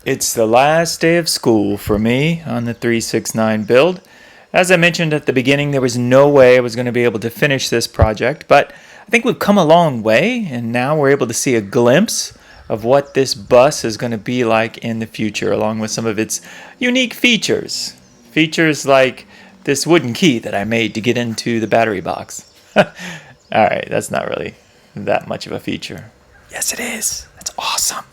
It's the last day of school for me on the 369 build. As I mentioned at the beginning, there was no way I was going to be able to finish this project, but I think we've come a long way, and now we're able to see a glimpse of what this bus is going to be like in the future, along with some of its unique features. Features like this wooden key that I made to get into the battery box. Alright, that's not really that much of a feature. Yes, it is. That's awesome.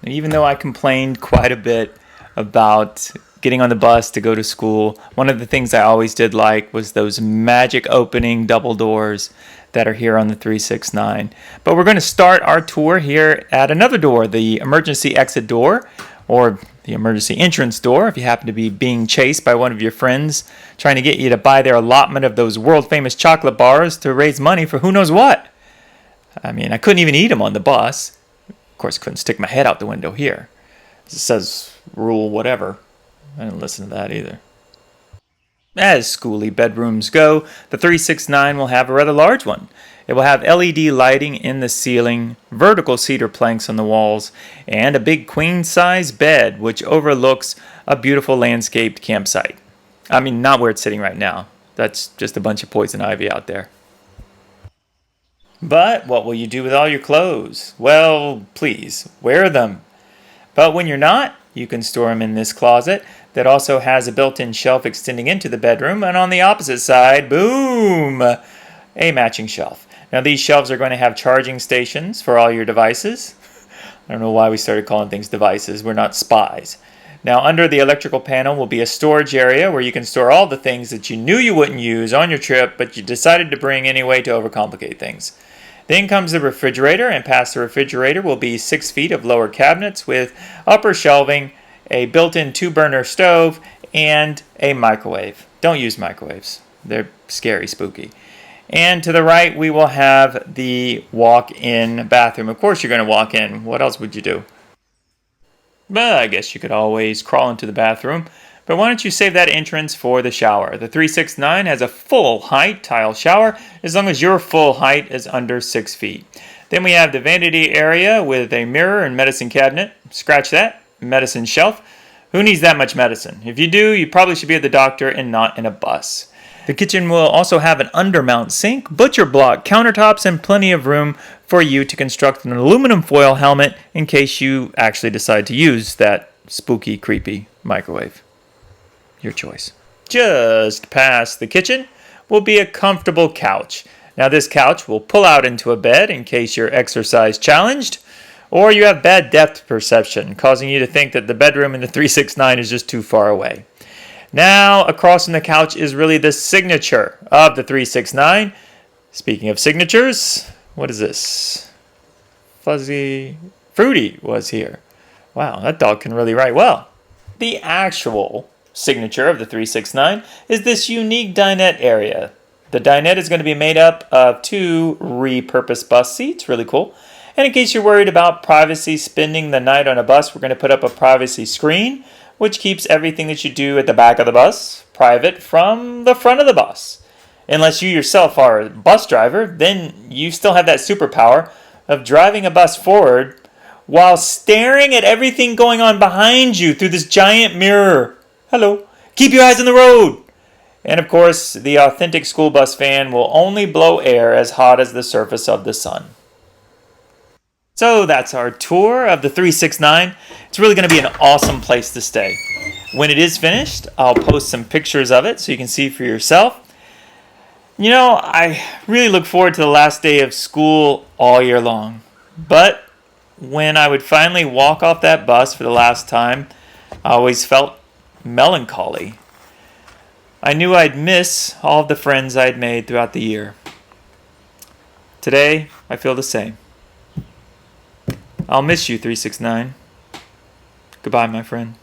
Even though I complained quite a bit about getting on the bus to go to school, one of the things I always did like was those magic opening double doors that are here on the 369. But we're going to start our tour here at another door, the emergency exit door, or the emergency entrance door if you happen to be being chased by one of your friends trying to get you to buy their allotment of those world-famous chocolate bars to raise money for who knows what. I mean, I couldn't even eat them on the bus. Of course, I couldn't stick my head out the window here. It says rule whatever. I didn't listen to that either. As Skoolie bedrooms go, the 369 will have a rather large one. It will have LED lighting in the ceiling, vertical cedar planks on the walls, and a big queen-size bed which overlooks a beautiful landscaped campsite. I mean, not where it's sitting right now. That's just a bunch of poison ivy out there. But what will you do with all your clothes? Well, please, wear them. But when you're not, you can store them in this closet that also has a built-in shelf extending into the bedroom, and on the opposite side, boom, a matching shelf. Now these shelves are going to have charging stations for all your devices. I don't know why we started calling things devices. We're not spies. Now under the electrical panel will be a storage area where you can store all the things that you knew you wouldn't use on your trip, but you decided to bring anyway to overcomplicate things. Then comes the refrigerator, and past the refrigerator will be 6 feet of lower cabinets with upper shelving, a built-in 2-burner stove, and a microwave. Don't use microwaves. They're scary, spooky. And to the right, we will have the walk-in bathroom. Of course you're going to walk in. What else would you do? But I guess you could always crawl into the bathroom. But why don't you save that entrance for the shower? The 369 has a full-height tile shower as long as your full height is under 6 feet. Then we have the vanity area with a mirror and medicine cabinet. Scratch that. Medicine shelf. Who needs that much medicine? If you do, you probably should be at the doctor and not in a bus. The kitchen will also have an undermount sink, butcher block countertops, and plenty of room for you to construct an aluminum foil helmet in case you actually decide to use that spooky, creepy microwave. Your choice. Just past the kitchen will be a comfortable couch. Now this couch will pull out into a bed in case you're exercise challenged, or you have bad depth perception, causing you to think that the bedroom in the 369 is just too far away. Now, across from the couch is really the signature of the 369. Speaking of signatures, what is this? Fuzzy Fruity was here. Wow, that dog can really write well. The actual signature of the 369 is this unique dinette area. The dinette is going to be made up of 2 repurposed bus seats, really cool. And in case you're worried about privacy spending the night on a bus, we're going to put up a privacy screen, which keeps everything that you do at the back of the bus private from the front of the bus. Unless you yourself are a bus driver, then you still have that superpower of driving a bus forward while staring at everything going on behind you through this giant mirror. Hello. Keep your eyes on the road. And of course, the authentic school bus fan will only blow air as hot as the surface of the sun. So that's our tour of the 369. It's really going to be an awesome place to stay. When it is finished, I'll post some pictures of it so you can see for yourself. You know, I really look forward to the last day of school all year long. But when I would finally walk off that bus for the last time, I always felt melancholy. I knew I'd miss all of the friends I'd made throughout the year. Today, I feel the same. I'll miss you, 369. Goodbye, my friend.